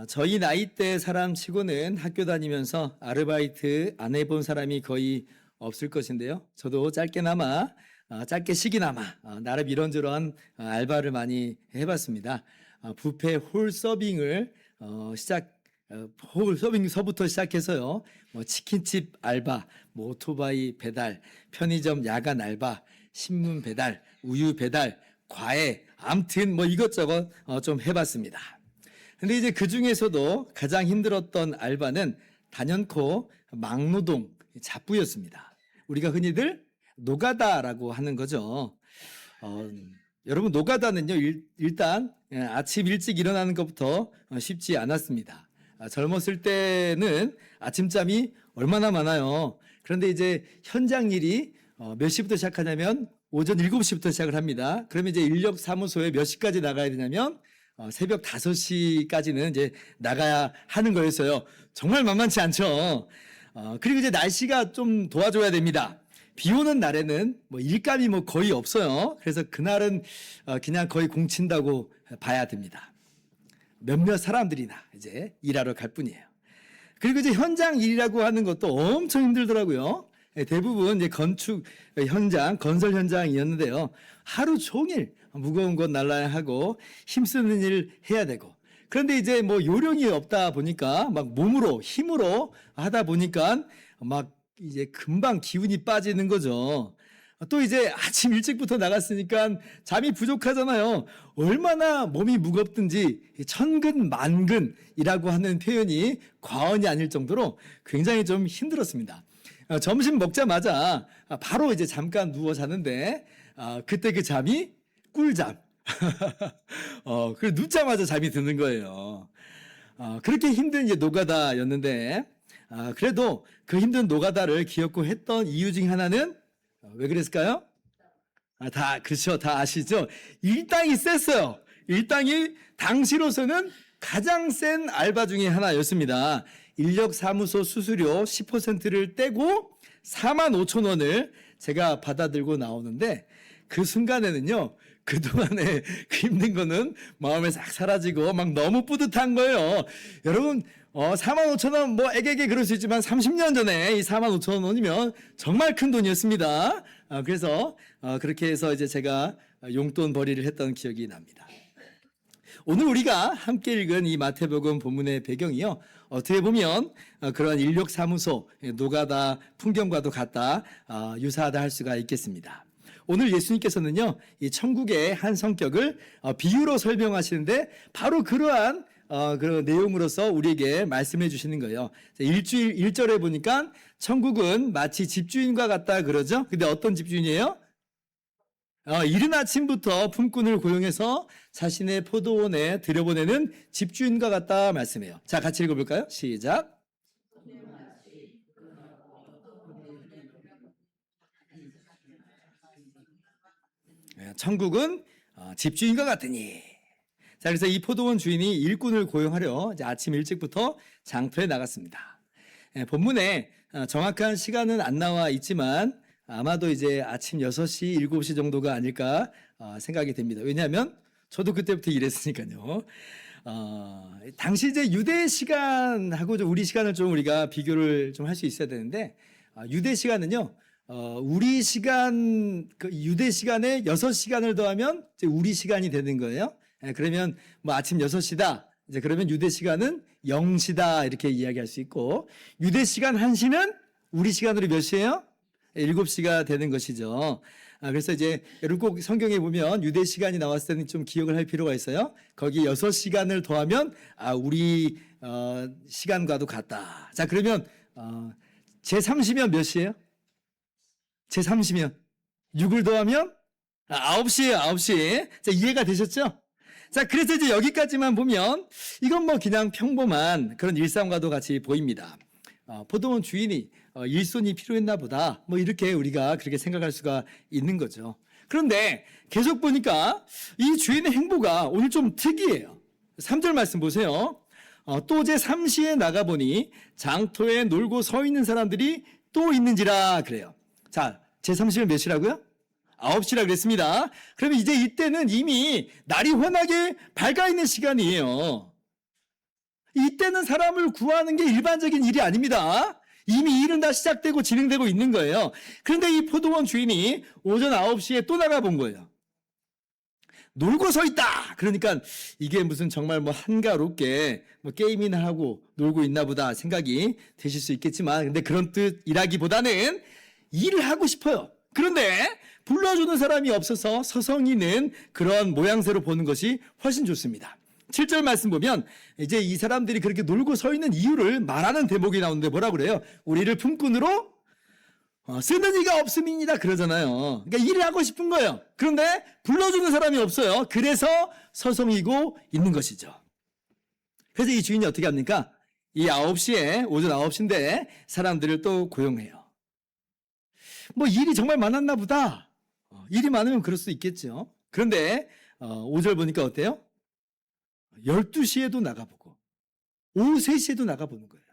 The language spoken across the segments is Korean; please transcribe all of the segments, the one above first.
저희 나이대 사람 치고는 학교 다니면서 아르바이트 안 해본 사람이 거의 없을 것인데요. 저도 짧게씩이나마 나름 이런저런 알바를 많이 해봤습니다. 뷔페 홀 서빙을 홀 서빙서부터 시작해서요. 치킨집 알바, 오토바이 배달, 편의점 야간 알바, 신문 배달, 우유 배달, 과외, 암튼 이것저것 좀 해봤습니다. 근데 이제 그 중에서도 가장 힘들었던 알바는 단연코 막노동, 잡부였습니다. 우리가 흔히들 노가다라고 하는 거죠. 여러분, 노가다는요, 일단 아침 일찍 일어나는 것부터 쉽지 않았습니다. 젊었을 때는 아침잠이 얼마나 많아요. 그런데 이제 현장 일이 몇 시부터 시작하냐면 오전 7시부터 시작을 합니다. 그러면 이제 인력사무소에 몇 시까지 나가야 되냐면 새벽 5시까지는 이제 나가야 하는 거였어요. 정말 만만치 않죠. 그리고 이제 날씨가 좀 도와줘야 됩니다. 비 오는 날에는 일감이 거의 없어요. 그래서 그날은 그냥 거의 공친다고 봐야 됩니다. 몇몇 사람들이나 이제 일하러 갈 뿐이에요. 그리고 이제 현장 일이라고 하는 것도 엄청 힘들더라고요. 대부분 이제 건축 현장, 건설 현장이었는데요. 하루 종일 무거운 것 날라야 하고 힘쓰는 일 해야 되고. 그런데 이제 요령이 없다 보니까 몸으로, 힘으로 하다 보니까 이제 금방 기운이 빠지는 거죠. 또 이제 아침 일찍부터 나갔으니까 잠이 부족하잖아요. 얼마나 몸이 무겁든지 천근만근이라고 하는 표현이 과언이 아닐 정도로 굉장히 좀 힘들었습니다. 점심 먹자마자 바로 이제 잠깐 누워 자는데 그때 그 잠이 꿀잠. 그래 눕자마자 잠이 드는 거예요. 그렇게 힘든 이제 노가다였는데 그래도 그 힘든 노가다를 기억고 했던 이유 중 하나는 왜 그랬을까요? 그렇죠. 다 아시죠? 일당이 셌어요. 일당이 당시로서는 가장 센 알바 중에 하나였습니다. 인력사무소 수수료 10%를 떼고 45,000원을 제가 받아들고 나오는데 그 순간에는요. 그동안에 그 힘든 거는 마음에 싹 사라지고 너무 뿌듯한 거예요. 여러분 45,000원 애게게 그럴 수 있지만 30년 전에 이 45,000원이면 정말 큰 돈이었습니다. 그래서 그렇게 해서 이제 제가 용돈 벌이를 했던 기억이 납니다. 오늘 우리가 함께 읽은 이 마태복음 본문의 배경이요. 어떻게 보면 그러한 인력사무소, 노가다 풍경과도 같다, 유사하다 할 수가 있겠습니다. 오늘 예수님께서는요, 이 천국의 한 성격을 비유로 설명하시는데 바로 그러한 그런 내용으로서 우리에게 말씀해 주시는 거예요. 1절에 보니까 천국은 마치 집주인과 같다 그러죠. 근데 어떤 집주인이에요? 이른 아침부터 품꾼을 고용해서 자신의 포도원에 들여보내는 집주인과 같다 말씀해요. 자, 같이 읽어볼까요? 시작. 천국은 집주인과 같으니. 자, 그래서 이 포도원 주인이 일꾼을 고용하려 이제 아침 일찍부터 장터에 나갔습니다. 본문에 정확한 시간은 안 나와 있지만 아마도 이제 아침 6시, 7시 정도가 아닐까 생각이 됩니다. 왜냐하면 저도 그때부터 일했으니까요. 당시 이제 유대 시간하고 우리 시간을 좀 우리가 비교를 좀 할 수 있어야 되는데 유대 시간은요. 우리 시간, 유대 시간에 6시간을 더하면 이제 우리 시간이 되는 거예요. 그러면 아침 6시다. 이제 그러면 유대 시간은 0시다. 이렇게 이야기할 수 있고, 유대 시간 1시는 우리 시간으로 몇 시예요? 7시가 되는 것이죠. 그래서 이제 여러분 꼭 성경에 보면 유대 시간이 나왔을 때는 좀 기억을 할 필요가 있어요. 거기 6시간을 더하면 우리 시간과도 같다. 자, 그러면 제30면 몇 시예요? 제30면 6을 더하면 9시예요. 9시. 자, 이해가 되셨죠? 자, 그래서 이제 여기까지만 보면 이건 그냥 평범한 그런 일상과도 같이 보입니다. 포도원 주인이 일손이 필요했나 보다. 이렇게 우리가 그렇게 생각할 수가 있는 거죠. 그런데 계속 보니까 이 주인의 행보가 오늘 좀 특이해요. 3절 말씀 보세요. 또 제3시에 나가보니 장터에 놀고 서 있는 사람들이 또 있는지라 그래요. 자, 제3시면 몇 시라고요? 9시라 그랬습니다. 그러면 이제 이때는 이미 날이 환하게 밝아 있는 시간이에요. 이때는 사람을 구하는 게 일반적인 일이 아닙니다. 이미 일은 다 시작되고 진행되고 있는 거예요. 그런데 이 포도원 주인이 오전 9시에 또 나가본 거예요. 놀고 서 있다. 그러니까 이게 무슨 정말 뭐 한가롭게 뭐 게임이나 하고 놀고 있나 보다 생각이 되실 수 있겠지만, 근데 그런 뜻이라기보다는 일을 하고 싶어요. 그런데 불러주는 사람이 없어서 서성이는 그런 모양새로 보는 것이 훨씬 좋습니다. 7절 말씀 보면 이제 이 사람들이 그렇게 놀고 서 있는 이유를 말하는 대목이 나오는데 뭐라 그래요? 우리를 품꾼으로 쓰는 이가 없음이니라 그러잖아요. 그러니까 일을 하고 싶은 거예요. 그런데 불러주는 사람이 없어요. 그래서 서성이고 있는 것이죠. 그래서 이 주인이 어떻게 합니까? 이 9시에, 오전 9시인데 사람들을 또 고용해요. 뭐 일이 정말 많았나 보다. 일이 많으면 그럴 수 있겠죠. 그런데 5절 보니까 어때요? 12시에도 나가보고 오후 3시에도 나가보는 거예요.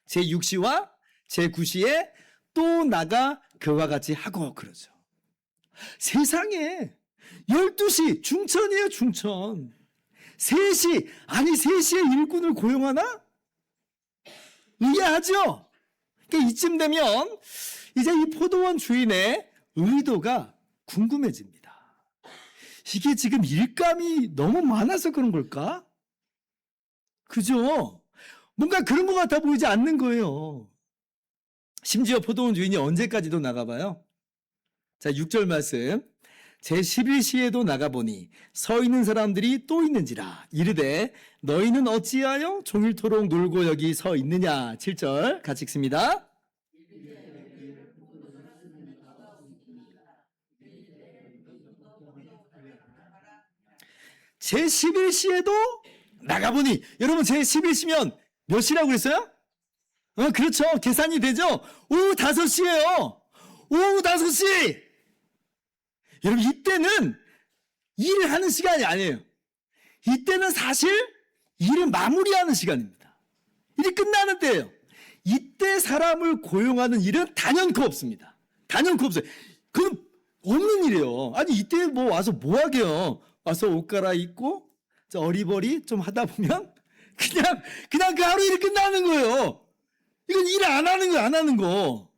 제6시와 제9시에 또 나가 그와 같이 하고 그러죠. 세상에 12시 중천이에요, 중천. 3시, 아니 3시에 일꾼을 고용하나? 의아하죠? 그러니까 이쯤 되면 이제 이 포도원 주인의 의도가 궁금해집니다. 이게 지금 일감이 너무 많아서 그런 걸까? 그죠? 뭔가 그런 것 같아 보이지 않는 거예요. 심지어 포도원 주인이 언제까지도 나가봐요? 자, 6절 말씀. 제11시에도 나가보니 서 있는 사람들이 또 있는지라 이르되 너희는 어찌하여 종일토록 놀고 여기 서 있느냐. 7절 같이 읽습니다. 제11시에도 나가보니, 여러분 제11시면 몇 시라고 그랬어요? 그렇죠. 계산이 되죠. 오후 5시예요. 오후 5시. 여러분 이때는 일을 하는 시간이 아니에요. 이때는 사실 일을 마무리하는 시간입니다. 일이 끝나는 때예요. 이때 사람을 고용하는 일은 단연코 없습니다. 단연코 없어요. 그건 없는 일이에요. 아니 이때 뭐 와서 뭐 하게요. 와서 옷 갈아입고 어리버리 좀 하다 보면 그냥 그 하루 일이 끝나는 거예요. 이건 일 안 하는 거, 안 하는 거.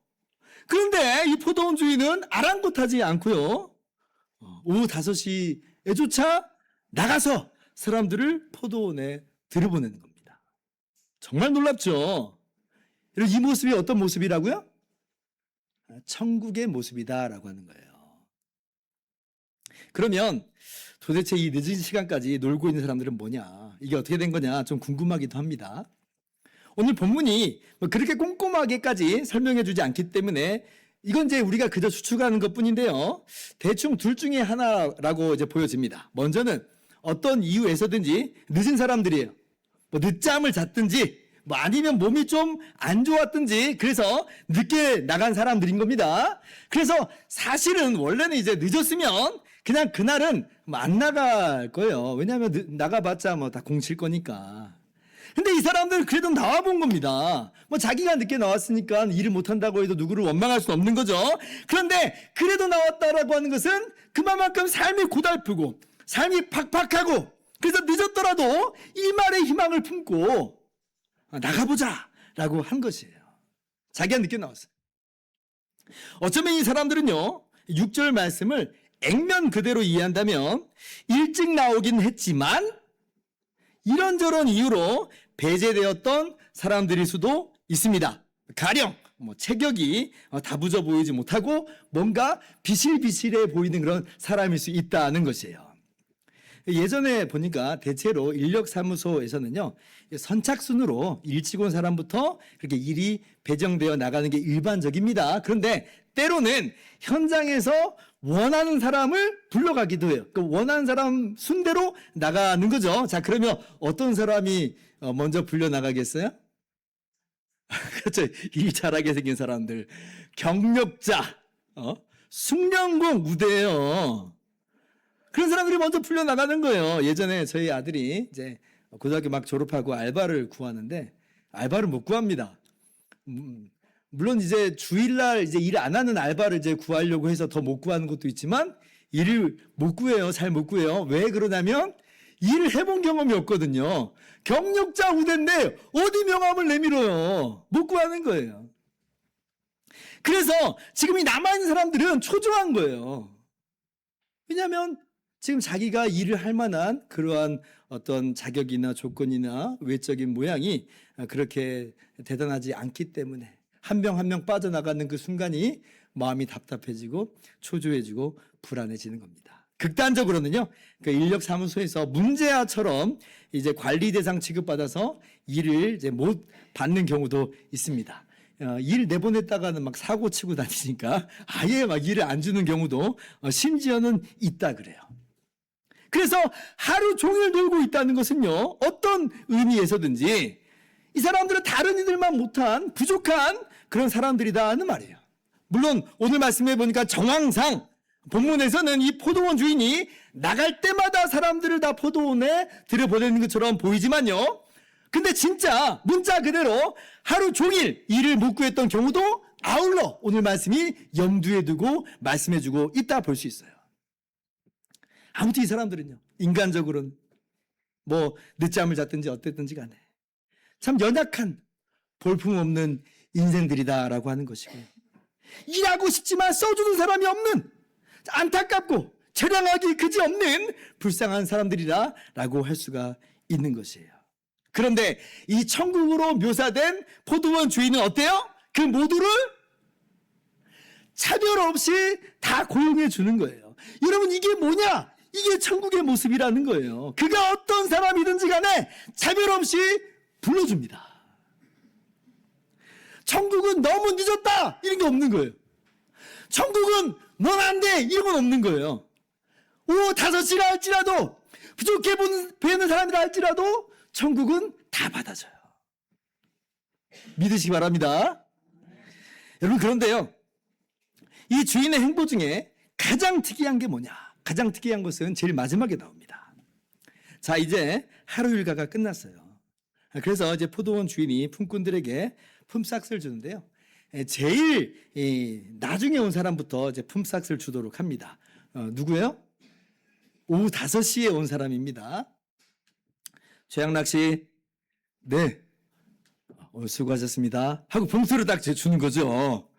그런데 이 포도원 주인은 아랑곳하지 않고요. 오후 5시에조차 나가서 사람들을 포도원에 들여보내는 겁니다. 정말 놀랍죠? 이 모습이 어떤 모습이라고요? 천국의 모습이다라고 하는 거예요. 그러면 도대체 이 늦은 시간까지 놀고 있는 사람들은 뭐냐? 이게 어떻게 된 거냐? 좀 궁금하기도 합니다. 오늘 본문이 그렇게 꼼꼼하게까지 설명해 주지 않기 때문에 이건 이제 우리가 그저 추측하는 것 뿐인데요. 대충 둘 중에 하나라고 이제 보여집니다. 먼저는 어떤 이유에서든지 늦은 사람들이에요. 뭐 늦잠을 잤든지, 뭐 아니면 몸이 좀 안 좋았든지, 그래서 늦게 나간 사람들인 겁니다. 그래서 사실은 원래는 이제 늦었으면 그냥 그날은 안 나갈 거예요. 왜냐하면 나가봤자 뭐 다 공칠 거니까. 근데 이 사람들은 그래도 나와본 겁니다. 뭐 자기가 늦게 나왔으니까 일을 못한다고 해도 누구를 원망할 수는 없는 거죠. 그런데 그래도 나왔다라고 하는 것은 그만큼 삶이 고달프고 삶이 팍팍하고, 그래서 늦었더라도 일말의 희망을 품고 나가보자 라고 한 것이에요. 자기가 늦게 나왔어요. 어쩌면 이 사람들은요 6절 말씀을 액면 그대로 이해한다면 일찍 나오긴 했지만 이런저런 이유로 배제되었던 사람들일 수도 있습니다. 가령 뭐 체격이 다부져 보이지 못하고 뭔가 비실비실해 보이는 그런 사람일 수 있다는 것이에요. 예전에 보니까 대체로 인력사무소에서는요 선착순으로 일찍 온 사람부터 그렇게 일이 배정되어 나가는 게 일반적입니다. 그런데 때로는 현장에서 원하는 사람을 불러가기도 해요. 그 원하는 사람 순대로 나가는 거죠. 자, 그러면 어떤 사람이 먼저 불려 나가겠어요? 그렇죠. 일 잘하게 생긴 사람들, 경력자, 숙련공 우대예요. 그런 사람들이 먼저 풀려 나가는 거예요. 예전에 저희 아들이 이제 고등학교 막 졸업하고 알바를 구하는데 알바를 못 구합니다. 물론 이제 주일날 이제 일 안 하는 알바를 이제 구하려고 해서 더 못 구하는 것도 있지만 일을 못 구해요. 잘 못 구해요. 왜 그러냐면 일을 해본 경험이 없거든요. 경력자 우대인데 어디 명함을 내밀어요. 못 구하는 거예요. 그래서 지금 이 남아있는 사람들은 초조한 거예요. 왜냐하면 지금 자기가 일을 할 만한 그러한 어떤 자격이나 조건이나 외적인 모양이 그렇게 대단하지 않기 때문에 한 명 한 명 빠져나가는 그 순간이 마음이 답답해지고 초조해지고 불안해지는 겁니다. 극단적으로는요, 그 인력사무소에서 문제아처럼 이제 관리 대상 취급받아서 일을 이제 못 받는 경우도 있습니다. 일 내보냈다가는 막 사고 치고 다니니까 아예 막 일을 안 주는 경우도 심지어는 있다 그래요. 그래서 하루 종일 놀고 있다는 것은요, 어떤 의미에서든지 이 사람들은 다른 이들만 못한 부족한 그런 사람들이다 하는 말이에요. 물론 오늘 말씀해 보니까 정황상 본문에서는 이 포도원 주인이 나갈 때마다 사람들을 다 포도원에 들여보내는 것처럼 보이지만요, 근데 진짜 문자 그대로 하루 종일 일을 못 구했던 경우도 아울러 오늘 말씀이 염두에 두고 말씀해주고 있다 볼 수 있어요. 아무튼 이 사람들은요, 인간적으로는 뭐 늦잠을 잤든지 어땠든지 간에 참 연약한 볼품없는 인생들이다라고 하는 것이고요. 일하고 싶지만 써주는 사람이 없는, 안타깝고 처량하기 그지없는 불쌍한 사람들이라고 할 수가 있는 것이에요. 그런데 이 천국으로 묘사된 포도원 주인은 어때요? 그 모두를 차별 없이 다 고용해 주는 거예요. 여러분, 이게 뭐냐? 이게 천국의 모습이라는 거예요. 그가 어떤 사람이든지 간에 차별 없이 불러줍니다. 천국은 너무 늦었다 이런 게 없는 거예요. 천국은 넌 안 돼 이런 건 없는 거예요. 오후 5시라 할지라도 부족해 보이는 사람이라 할지라도 천국은 다 받아줘요. 믿으시기 바랍니다. 여러분, 그런데요, 이 주인의 행보 중에 가장 특이한 게 뭐냐? 가장 특이한 것은 제일 마지막에 나옵니다. 자, 이제 하루 일과가 끝났어요. 그래서 이제 포도원 주인이 품꾼들에게 품삯을 주는데요, 제일 나중에 온 사람부터 이제 품삯을 주도록 합니다. 누구예요? 오후 5시에 온 사람입니다. 최양락 씨, 네, 수고하셨습니다 하고 봉투를 딱 주는 거죠.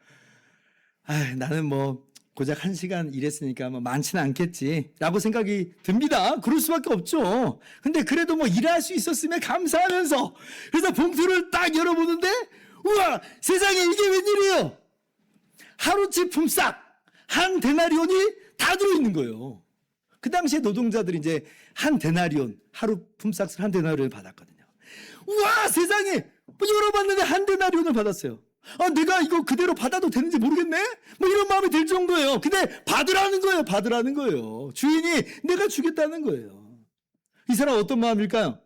나는 뭐 고작 1시간 일했으니까 뭐 많지는 않겠지 라고 생각이 듭니다. 그럴 수밖에 없죠. 근데 그래도 뭐 일할 수 있었으면 감사하면서, 그래서 봉투를 딱 열어보는데, 우와, 세상에 이게 웬일이에요? 하루치 품삯 한 데나리온이 다 들어있는 거예요. 그 당시에 노동자들이 이제 한 데나리온, 하루 품삯을 한 데나리온을 받았거든요. 우와, 세상에, 뭐 열어봤는데 한 데나리온을 받았어요. 내가 이거 그대로 받아도 되는지 모르겠네? 뭐 이런 마음이 들 정도예요. 근데 받으라는 거예요. 받으라는 거예요. 주인이 내가 주겠다는 거예요. 이 사람 어떤 마음일까요?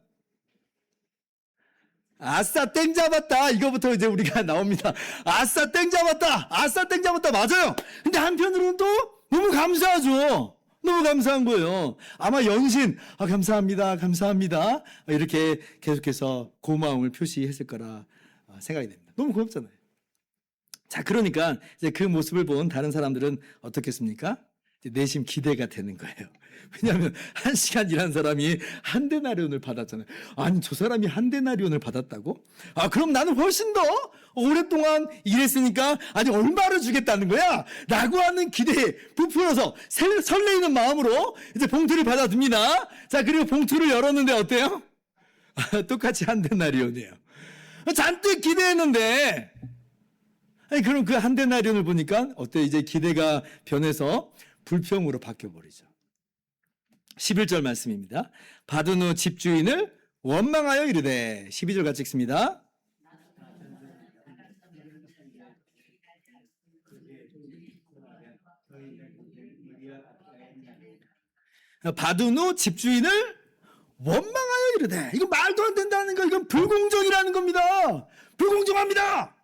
아싸, 땡 잡았다. 이거부터 이제 우리가 나옵니다. 아싸, 땡 잡았다. 아싸, 땡 잡았다. 맞아요. 근데 한편으로는 또 너무 감사하죠. 너무 감사한 거예요. 아마 연신, 감사합니다. 감사합니다. 이렇게 계속해서 고마움을 표시했을 거라 생각이 됩니다. 너무 고맙잖아요. 자, 그러니까 이제 그 모습을 본 다른 사람들은 어떻겠습니까? 내심 기대가 되는 거예요. 왜냐하면 1시간 일한 사람이 한 데나리온을 받았잖아요. 아니, 저 사람이 한 데나리온을 받았다고? 그럼 나는 훨씬 더 오랫동안 일했으니까 아니 얼마를 주겠다는 거야? 라고 하는 기대에 부풀어서 설레이는 마음으로 이제 봉투를 받아듭니다. 자, 그리고 봉투를 열었는데 어때요? 똑같이 한 데나리온이에요. 잔뜩 기대했는데, 그럼 그 한 데나리온을 보니까 어때? 이제 기대가 변해서 불평으로 바뀌어버리죠. 11절 말씀입니다. 받은 후 집주인을 원망하여 이르되, 12절 같이 읽습니다. 받은 후 집주인을 원망하여 이르되, 이거 말도 안 된다는 거, 이건 불공정이라는 겁니다. 불공정합니다.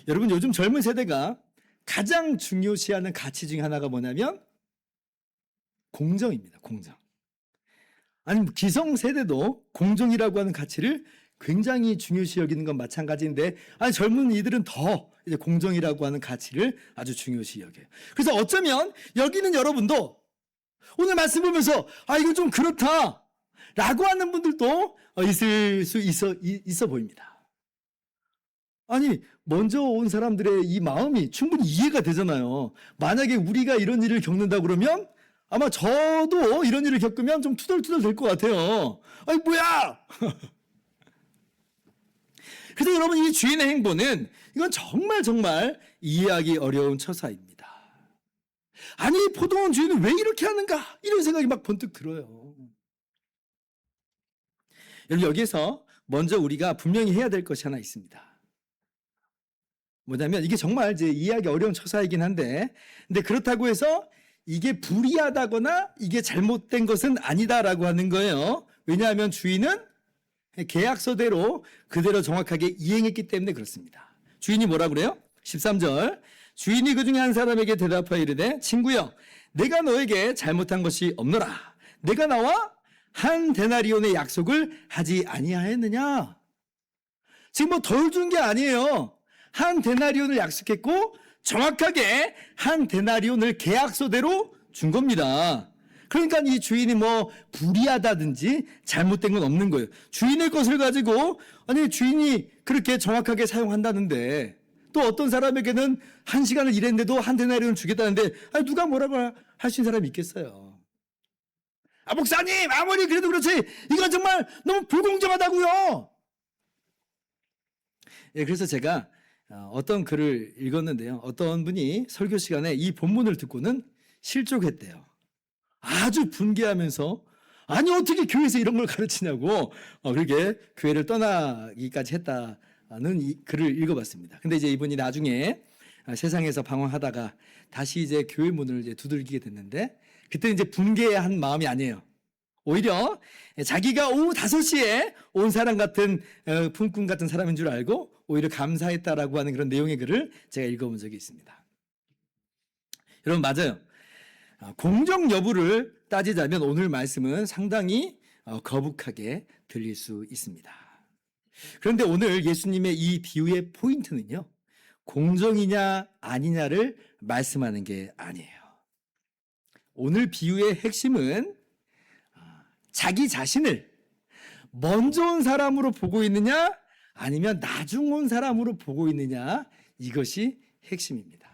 여러분, 요즘 젊은 세대가 가장 중요시하는 가치 중에 하나가 뭐냐면 공정입니다. 공정. 아니, 기성세대도 공정이라고 하는 가치를 굉장히 중요시 여기는 건 마찬가지인데, 젊은 이들은 더 이제 공정이라고 하는 가치를 아주 중요시 여겨요. 그래서 어쩌면 여기는 여러분도 오늘 말씀 보면서 이거 좀 그렇다 라고 하는 분들도 있을 수 있어 보입니다. 아니, 먼저 온 사람들의 이 마음이 충분히 이해가 되잖아요. 만약에 우리가 이런 일을 겪는다 그러면 아마 저도 이런 일을 겪으면 좀 투덜투덜 될 것 같아요. 아니, 뭐야! 그래서 여러분, 이 주인의 행보는 이건 정말 이해하기 어려운 처사입니다. 아니, 포도원 주인은 왜 이렇게 하는가? 이런 생각이 막 번뜩 들어요. 여러분, 여기에서 먼저 우리가 분명히 해야 될 것이 하나 있습니다. 뭐냐면 이게 정말 이제 이해하기 어려운 처사이긴 한데, 근데 그렇다고 해서 이게 불이하다거나 이게 잘못된 것은 아니다라고 하는 거예요. 왜냐하면 주인은 계약서대로 그대로 정확하게 이행했기 때문에 그렇습니다. 주인이 뭐라 그래요? 13절. 주인이 그 중에 한 사람에게 대답하여 이르되, 친구여, 내가 너에게 잘못한 것이 없노라. 내가 나와 한 데나리온의 약속을 하지 아니하였느냐? 지금 뭐 덜 준 게 아니에요. 한 데나리온을 약속했고 정확하게 한 데나리온을 계약서대로 준 겁니다. 그러니까 이 주인이 뭐 불이하다든지 잘못된 건 없는 거예요. 주인의 것을 가지고 아니 주인이 그렇게 정확하게 사용한다는데 또 어떤 사람에게는 1시간을 일했는데도 한 데나리온을 주겠다는데 아니 누가 뭐라고 할 수 있는 사람이 있겠어요. 목사님 아무리 그래도 그렇지 이건 정말 너무 불공정하다고요. 예, 그래서 제가 어떤 글을 읽었는데요. 어떤 분이 설교 시간에 이 본문을 듣고는 실족했대요. 아주 분개하면서 아니 어떻게 교회에서 이런 걸 가르치냐고 그렇게 교회를 떠나기까지 했다는 이 글을 읽어봤습니다. 근데 이제 이분이 나중에 세상에서 방황하다가 다시 이제 교회 문을 이제 두들기게 됐는데 그때 이제 분개한 마음이 아니에요. 오히려 자기가 오후 5시에 온 사람 같은 품꾼 같은 사람인 줄 알고 오히려 감사했다라고 하는 그런 내용의 글을 제가 읽어본 적이 있습니다. 여러분 맞아요. 공정 여부를 따지자면 오늘 말씀은 상당히 거북하게 들릴 수 있습니다. 그런데 오늘 예수님의 이 비유의 포인트는요. 공정이냐 아니냐를 말씀하는 게 아니에요. 오늘 비유의 핵심은 자기 자신을 먼저 온 사람으로 보고 있느냐 아니면 나중 온 사람으로 보고 있느냐 이것이 핵심입니다.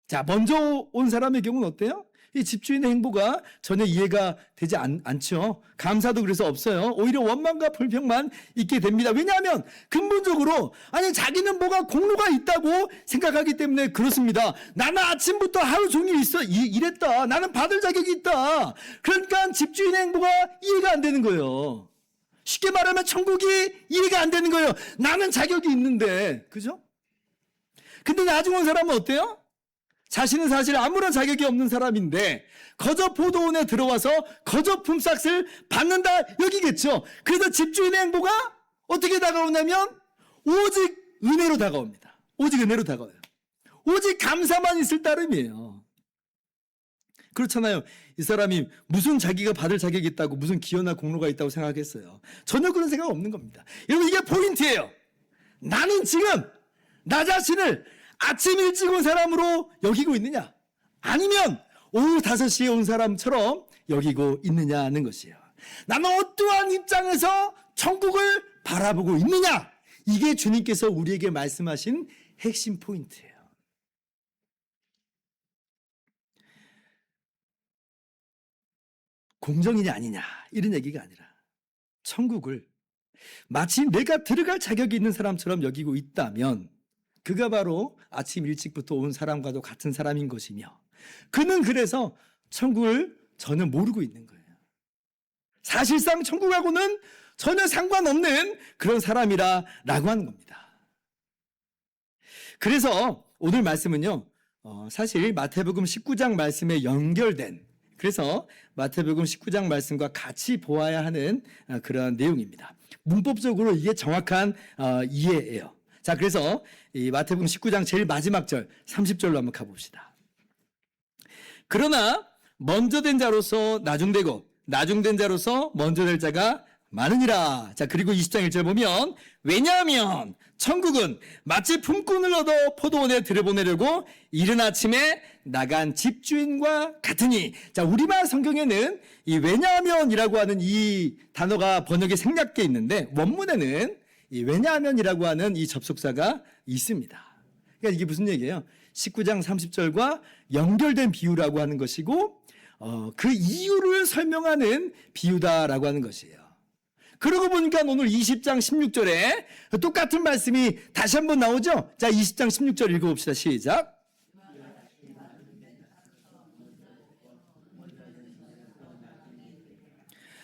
자, 먼저 온 사람의 경우는 어때요? 이 집주인의 행보가 전혀 이해가 되지 않죠. 감사도 그래서 없어요. 오히려 원망과 불평만 있게 됩니다. 왜냐하면 근본적으로 아니 자기는 뭐가 공로가 있다고 생각하기 때문에 그렇습니다. 나는 아침부터 하루 종일 일했다. 나는 받을 자격이 있다. 그러니까 집주인의 행보가 이해가 안 되는 거예요. 쉽게 말하면 천국이 이해가 안 되는 거예요. 나는 자격이 있는데. 그죠? 근데 나중 온 사람은 어때요? 자신은 사실 아무런 자격이 없는 사람인데 거저 포도원에 들어와서 거저 품삯을 받는다 여기겠죠. 그래서 집주인의 행보가 어떻게 다가오냐면 오직 은혜로 다가옵니다. 오직 은혜로 다가와요. 오직 감사만 있을 따름이에요. 그렇잖아요. 이 사람이 무슨 자기가 받을 자격이 있다고 무슨 기여나 공로가 있다고 생각했어요. 전혀 그런 생각 없는 겁니다. 여러분 이게 포인트예요. 나는 지금 나 자신을 아침 일찍 온 사람으로 여기고 있느냐 아니면 오후 5시에 온 사람처럼 여기고 있느냐는 것이에요. 나는 어떠한 입장에서 천국을 바라보고 있느냐 이게 주님께서 우리에게 말씀하신 핵심 포인트예요. 공정이냐 아니냐 이런 얘기가 아니라 천국을 마치 내가 들어갈 자격이 있는 사람처럼 여기고 있다면 그가 바로 아침 일찍부터 온 사람과도 같은 사람인 것이며 그는 그래서 천국을 전혀 모르고 있는 거예요. 사실상 천국하고는 전혀 상관없는 그런 사람이라고 하는 겁니다. 그래서 오늘 말씀은요. 사실 마태복음 19장 말씀에 연결된 그래서 마태복음 19장 말씀과 같이 보아야 하는 그런 내용입니다. 문법적으로 이게 정확한 이해예요. 자, 그래서 이 마태복음 19장 제일 마지막 절 30절로 한번 가봅시다. 그러나 먼저 된 자로서 나중되고 나중된 자로서 먼저 될 자가 많으니라. 자, 그리고 20장 1절 보면 왜냐하면 천국은 마치 품꾼을 얻어 포도원에 들여보내려고 이른 아침에 나간 집주인과 같으니. 자, 우리말 성경에는 이 왜냐하면이라고 하는 이 단어가 번역에 생략돼 있는데 원문에는 이 왜냐하면이라고 하는 이 접속사가 있습니다. 그러니까 이게 무슨 얘기예요? 19장 30절과 연결된 비유라고 하는 것이고 그 이유를 설명하는 비유다라고 하는 것이에요. 그러고 보니까 오늘 20장 16절에 똑같은 말씀이 다시 한번 나오죠. 자, 20장 16절 읽어봅시다. 시작.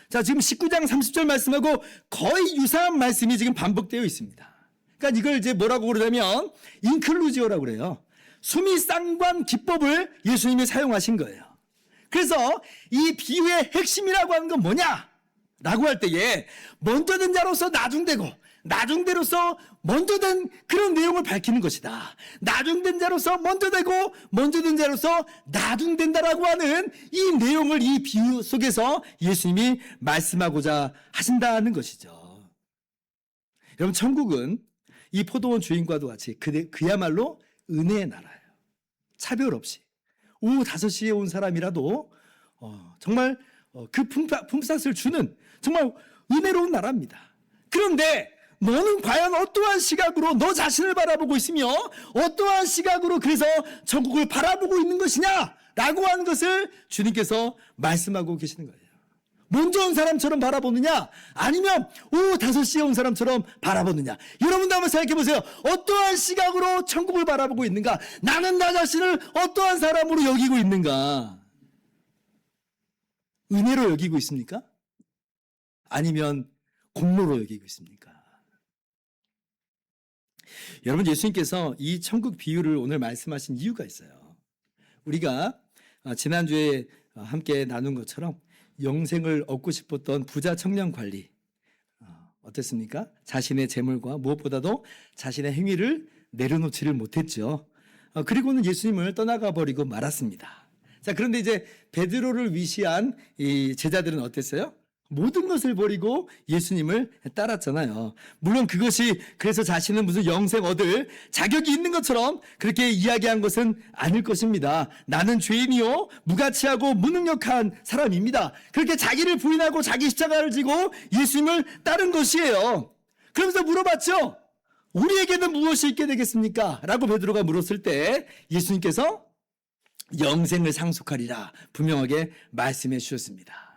자, 지금 19장 30절 말씀하고 거의 유사한 말씀이 지금 반복되어 있습니다. 그러니까 이걸 이제 뭐라고 그러냐면 인클루지오라고 그래요. 수미 쌍관 기법을 예수님이 사용하신 거예요. 그래서 이 비유의 핵심이라고 하는 건 뭐냐? 라고 할 때에 먼저 된 자로서 나중되고 나중대로서 먼저 된 그런 내용을 밝히는 것이다. 나중된 자로서 먼저 되고 먼저 된 자로서 나중된다라고 하는 이 내용을 이 비유 속에서 예수님이 말씀하고자 하신다는 것이죠. 여러분, 천국은 이 포도원 주인과도 같이 그야말로 은혜의 나라예요. 차별 없이 오후 5시에 온 사람이라도 정말 그 품삯을 주는 정말 은혜로운 나라입니다. 그런데 너는 과연 어떠한 시각으로 너 자신을 바라보고 있으며 어떠한 시각으로 그래서 천국을 바라보고 있는 것이냐? 라고 하는 것을 주님께서 말씀하고 계시는 거예요. 먼저 온 사람처럼 바라보느냐? 아니면 오후 5시에 온 사람처럼 바라보느냐? 여러분도 한번 생각해 보세요. 어떠한 시각으로 천국을 바라보고 있는가? 나는 나 자신을 어떠한 사람으로 여기고 있는가? 은혜로 여기고 있습니까? 아니면 공로로 여기고 있습니까? 여러분, 예수님께서 이 천국 비유를 오늘 말씀하신 이유가 있어요. 우리가 지난주에 함께 나눈 것처럼 영생을 얻고 싶었던 부자 청년 관리 어땠습니까? 자신의 재물과 무엇보다도 자신의 행위를 내려놓지를 못했죠. 그리고는 예수님을 떠나가 버리고 말았습니다. 자, 그런데 이제 베드로를 위시한 이 제자들은 어땠어요? 모든 것을 버리고 예수님을 따랐잖아요. 물론 그것이 그래서 자신은 무슨 영생 얻을 자격이 있는 것처럼 그렇게 이야기한 것은 아닐 것입니다. 나는 죄인이요 무가치하고 무능력한 사람입니다. 그렇게 자기를 부인하고 자기 십자가를 지고 예수님을 따른 것이에요. 그러면서 물어봤죠. 우리에게는 무엇이 있게 되겠습니까? 라고 베드로가 물었을 때 예수님께서 영생을 상속하리라 분명하게 말씀해 주셨습니다.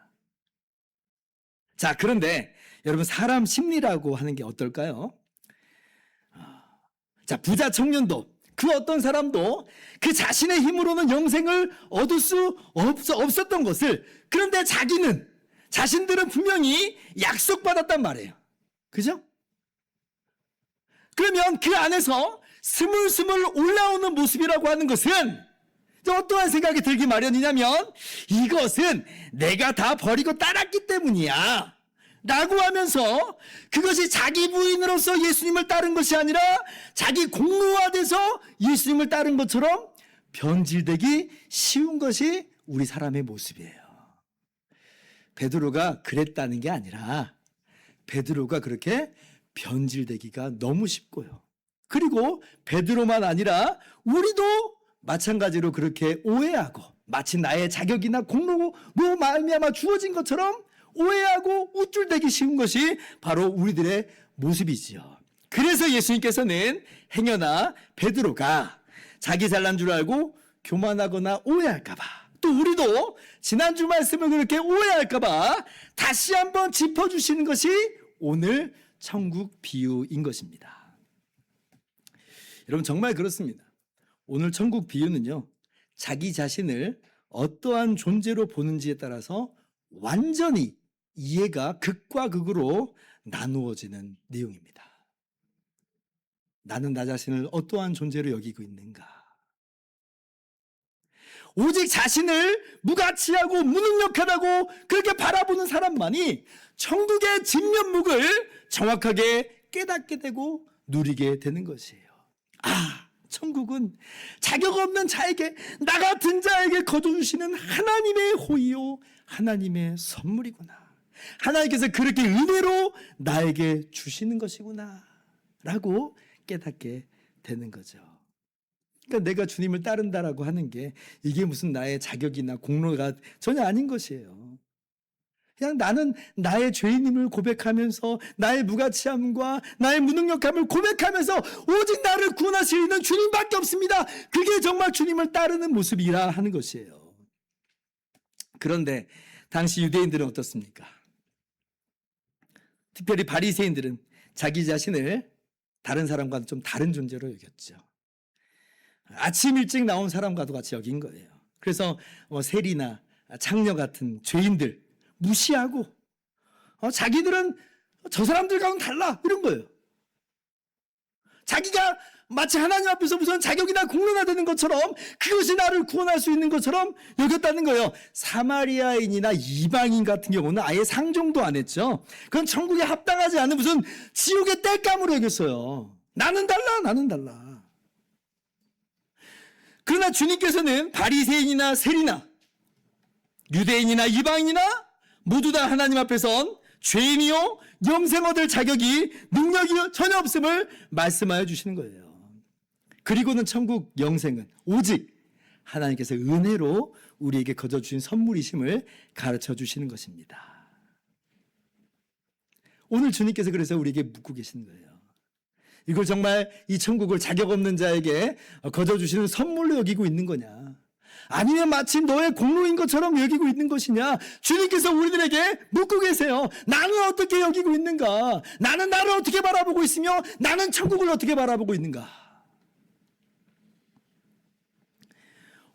자, 그런데 여러분, 사람 심리라고 하는 게 어떨까요? 자, 부자 청년도 그 어떤 사람도 그 자신의 힘으로는 영생을 얻을 수 없었던 것을, 그런데 자신들은 분명히 약속받았단 말이에요. 그죠? 그러면 그 안에서 스물스물 올라오는 모습이라고 하는 것은 어떠한 생각이 들기 마련이냐면 이것은 내가 다 버리고 따랐기 때문이야 라고 하면서 그것이 자기 부인으로서 예수님을 따른 것이 아니라 자기 공로화돼서 예수님을 따른 것처럼 변질되기 쉬운 것이 우리 사람의 모습이에요. 베드로가 그랬다는 게 아니라 베드로가 그렇게 변질되기가 너무 쉽고요. 그리고 베드로만 아니라 우리도 마찬가지로 그렇게 오해하고 마치 나의 자격이나 공로로 말미암아 주어진 것처럼 오해하고 우쭐대기 쉬운 것이 바로 우리들의 모습이지요. 그래서 예수님께서는 행여나 베드로가 자기 잘난 줄 알고 교만하거나 오해할까 봐, 또 우리도 지난주 말씀을 그렇게 오해할까 봐 다시 한번 짚어주시는 것이 오늘 천국 비유인 것입니다. 여러분, 정말 그렇습니다. 오늘 천국 비유는요, 자기 자신을 어떠한 존재로 보는지에 따라서 완전히 이해가 극과 극으로 나누어지는 내용입니다. 나는 나 자신을 어떠한 존재로 여기고 있는가? 오직 자신을 무가치하고 무능력하다고 그렇게 바라보는 사람만이 천국의 진면목을 정확하게 깨닫게 되고 누리게 되는 것이에요. 천국은 자격 없는 자에게, 나 같은 자에게 거둬주시는 하나님의 호의요 하나님의 선물이구나. 하나님께서 그렇게 은혜로 나에게 주시는 것이구나 라고 깨닫게 되는 거죠. 그러니까 내가 주님을 따른다라고 하는 게 이게 무슨 나의 자격이나 공로가 전혀 아닌 것이에요. 그냥 나는 나의 죄인임을 고백하면서 나의 무가치함과 나의 무능력함을 고백하면서 오직 나를 구원하실 수 있는 주님밖에 없습니다. 그게 정말 주님을 따르는 모습이라 하는 것이에요. 그런데 당시 유대인들은 어떻습니까? 특별히 바리새인들은 자기 자신을 다른 사람과는 좀 다른 존재로 여겼죠. 아침 일찍 나온 사람과도 같이 여긴 거예요. 그래서 세리나 창녀 같은 죄인들 무시하고 자기들은 저 사람들과는 달라 이런 거예요. 자기가 마치 하나님 앞에서 무슨 자격이나 공로가 되는 것처럼 그것이 나를 구원할 수 있는 것처럼 여겼다는 거예요. 사마리아인이나 이방인 같은 경우는 아예 상종도 안 했죠. 그건 천국에 합당하지 않은 무슨 지옥의 땔감으로 여겼어요. 나는 달라, 나는 달라. 그러나 주님께서는 바리새인이나 세리나 유대인이나 이방인이나 모두 다 하나님 앞에선 죄인이요 영생 얻을 자격이 능력이 전혀 없음을 말씀하여 주시는 거예요. 그리고는 천국 영생은 오직 하나님께서 은혜로 우리에게 거저 주신 선물이심을 가르쳐 주시는 것입니다. 오늘 주님께서 그래서 우리에게 묻고 계시는 거예요. 이걸 정말 이 천국을 자격 없는 자에게 거저 주시는 선물로 여기고 있는 거냐? 아니면 마치 너의 공로인 것처럼 여기고 있는 것이냐? 주님께서 우리들에게 묻고 계세요. 나는 어떻게 여기고 있는가? 나는 나를 어떻게 바라보고 있으며 나는 천국을 어떻게 바라보고 있는가?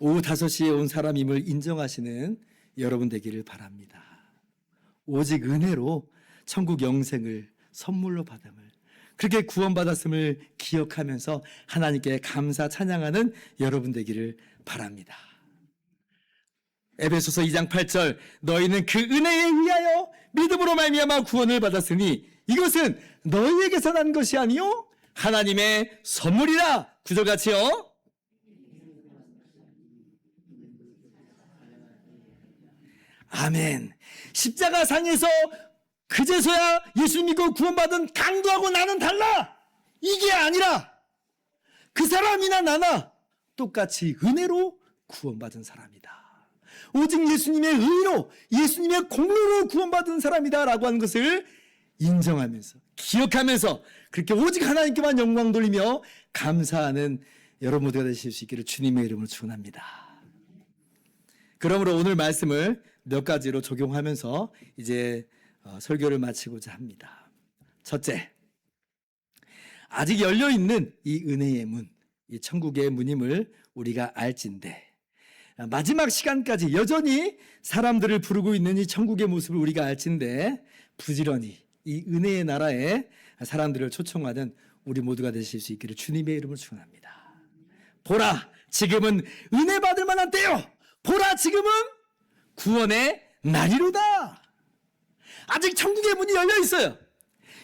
오후 5시에 온 사람임을 인정하시는 여러분 되기를 바랍니다. 오직 은혜로 천국 영생을 선물로 받음을, 그렇게 구원받았음을 기억하면서 하나님께 감사 찬양하는 여러분 되기를 바랍니다. 에베소서 2장 8절 너희는 그 은혜에 의하여 믿음으로 말미암아 구원을 받았으니 이것은 너희에게서 난 것이 아니요 하나님의 선물이라. 구절같이요. 아멘. 십자가상에서 그제서야 예수 믿고 구원받은 강도하고 나는 달라. 이게 아니라 그 사람이나 나나 똑같이 은혜로 구원받은 사람이다. 오직 예수님의 의로 예수님의 공로로 구원받은 사람이다 라고 하는 것을 인정하면서 기억하면서 그렇게 오직 하나님께만 영광 돌리며 감사하는 여러분 모두가 되실 수 있기를 주님의 이름으로 축원합니다. 그러므로 오늘 말씀을 몇 가지로 적용하면서 이제 설교를 마치고자 합니다. 첫째, 아직 열려있는 이 은혜의 문, 이 천국의 문임을 우리가 알진대 마지막 시간까지 여전히 사람들을 부르고 있는 이 천국의 모습을 우리가 알진대 부지런히 이 은혜의 나라에 사람들을 초청하는 우리 모두가 되실 수 있기를 주님의 이름으로 축원합니다. 보라, 지금은 은혜 받을 만한 때요. 보라, 지금은 구원의 날이로다. 아직 천국의 문이 열려 있어요.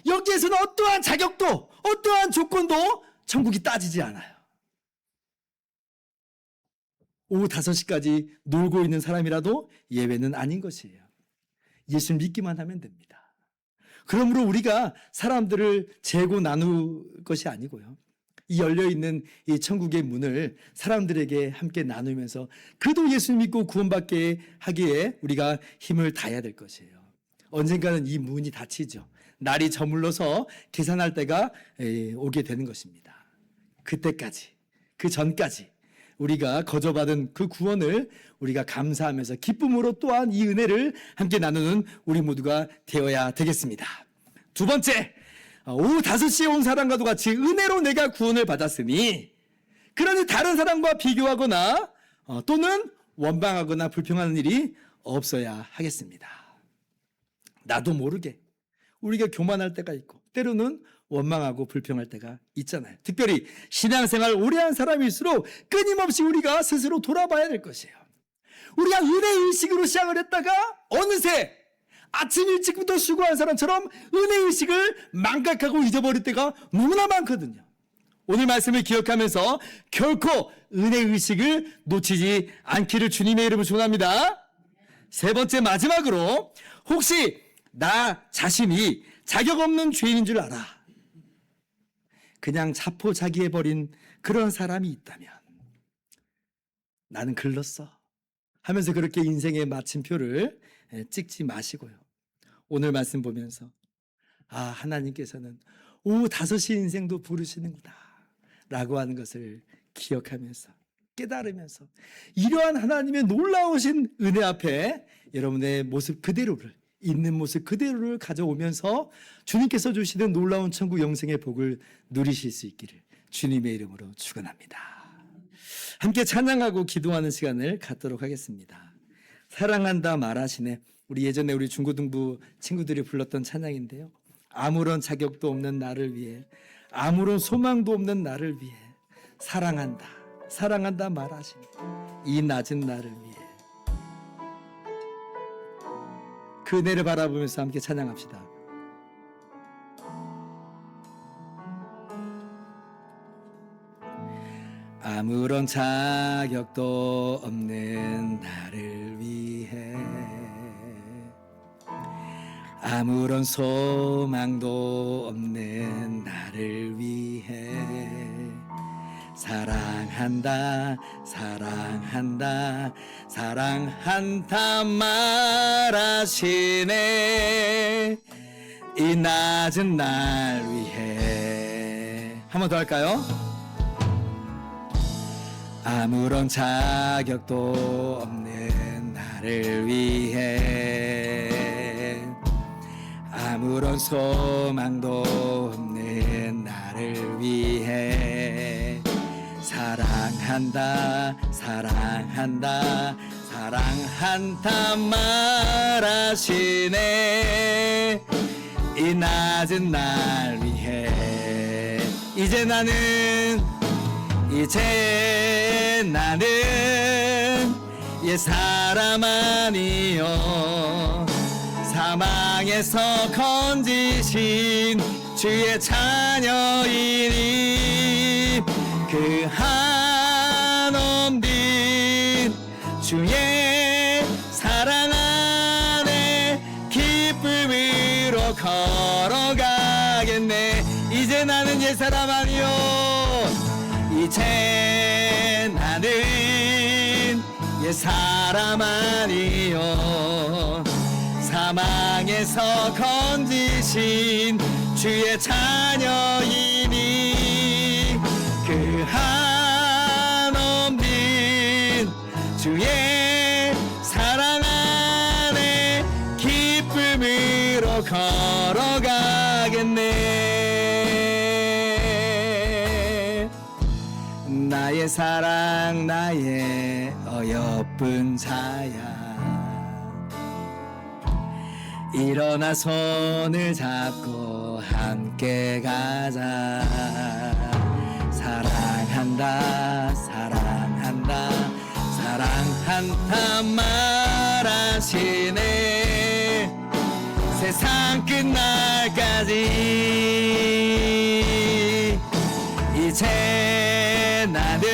여기에서는 어떠한 자격도 어떠한 조건도 천국이 따지지 않아요. 오후 5시까지 놀고 있는 사람이라도 예외는 아닌 것이에요. 예수 믿기만 하면 됩니다. 그러므로 우리가 사람들을 재고 나눌 것이 아니고요. 이 열려있는 이 천국의 문을 사람들에게 함께 나누면서 그도 예수 믿고 구원받게 하기에 우리가 힘을 다해야 될 것이에요. 언젠가는 이 문이 닫히죠. 날이 저물러서 계산할 때가 오게 되는 것입니다. 그때까지, 그 전까지 우리가 거저받은 그 구원을 우리가 감사하면서 기쁨으로 또한 이 은혜를 함께 나누는 우리 모두가 되어야 되겠습니다. 두 번째, 오후 5시에 온 사람과도 같이 은혜로 내가 구원을 받았으니 그러니 다른 사람과 비교하거나 또는 원망하거나 불평하는 일이 없어야 하겠습니다. 나도 모르게 우리가 교만할 때가 있고 때로는 원망하고 불평할 때가 있잖아요. 특별히 신앙생활 오래 한 사람일수록 끊임없이 우리가 스스로 돌아봐야 될 것이에요. 우리가 은혜의식으로 시작을 했다가 어느새 아침 일찍부터 수고한 사람처럼 은혜의식을 망각하고 잊어버릴 때가 너무나 많거든요. 오늘 말씀을 기억하면서 결코 은혜의식을 놓치지 않기를 주님의 이름으로 축원합니다. 세 번째, 마지막으로 혹시 나 자신이 자격 없는 죄인인 줄 알아. 그냥 자포자기해버린 그런 사람이 있다면 나는 글렀어 하면서 그렇게 인생의 마침표를 찍지 마시고요. 오늘 말씀 보면서 하나님께서는 오후 5시 인생도 부르시는구나 라고 하는 것을 기억하면서 깨달으면서 이러한 하나님의 놀라우신 은혜 앞에 여러분의 모습 그대로를 있는 모습 그대로를 가져오면서 주님께서 주시는 놀라운 천국 영생의 복을 누리실 수 있기를 주님의 이름으로 축원합니다. 함께 찬양하고 기도하는 시간을 갖도록 하겠습니다. 사랑한다 말하시네. 우리 예전에 우리 중고등부 친구들이 불렀던 찬양인데요. 아무런 자격도 없는 나를 위해, 아무런 소망도 없는 나를 위해 사랑한다, 사랑한다 말하시네. 이 낮은 나를 위해. 그 은혜를 바라보면서 함께 찬양합시다. 아무런 자격도 없는 나를 위해, 아무런 소망도 없는 나를 위해 사랑한다, 사랑한다, 사랑한다 말하시네. 이 낮은 날 위해. 한 번 더 할까요? 아무런 자격도 없는 나를 위해, 아무런 소망도 없는 나를 위해 사랑한다, 사랑한다, 사랑한다 말하시네. 이 낮은 날 위해. 이제 나는 옛 사람 아니요 사망에서 건지신 주의 자녀이니 그 한없는 주의 사랑 안에 기쁨으로 걸어가겠네. 이제 나는 옛 사람 아니요 이제 나는 옛 사람 아니요 사망에서 건지신 주의 자녀이니 그 한없는 주의 사랑 안에 기쁨으로 걸어가겠네. 나의 사랑 나의 어여쁜 자야 일어나 손을 잡고 함께 가자. 사랑한다 사랑한다 사랑한다 말하시네. 세상 끝날까지 이제 나는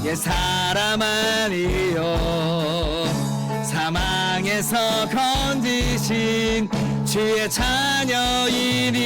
옛 사람 아니요 사망에서 건지신 주의 자녀이니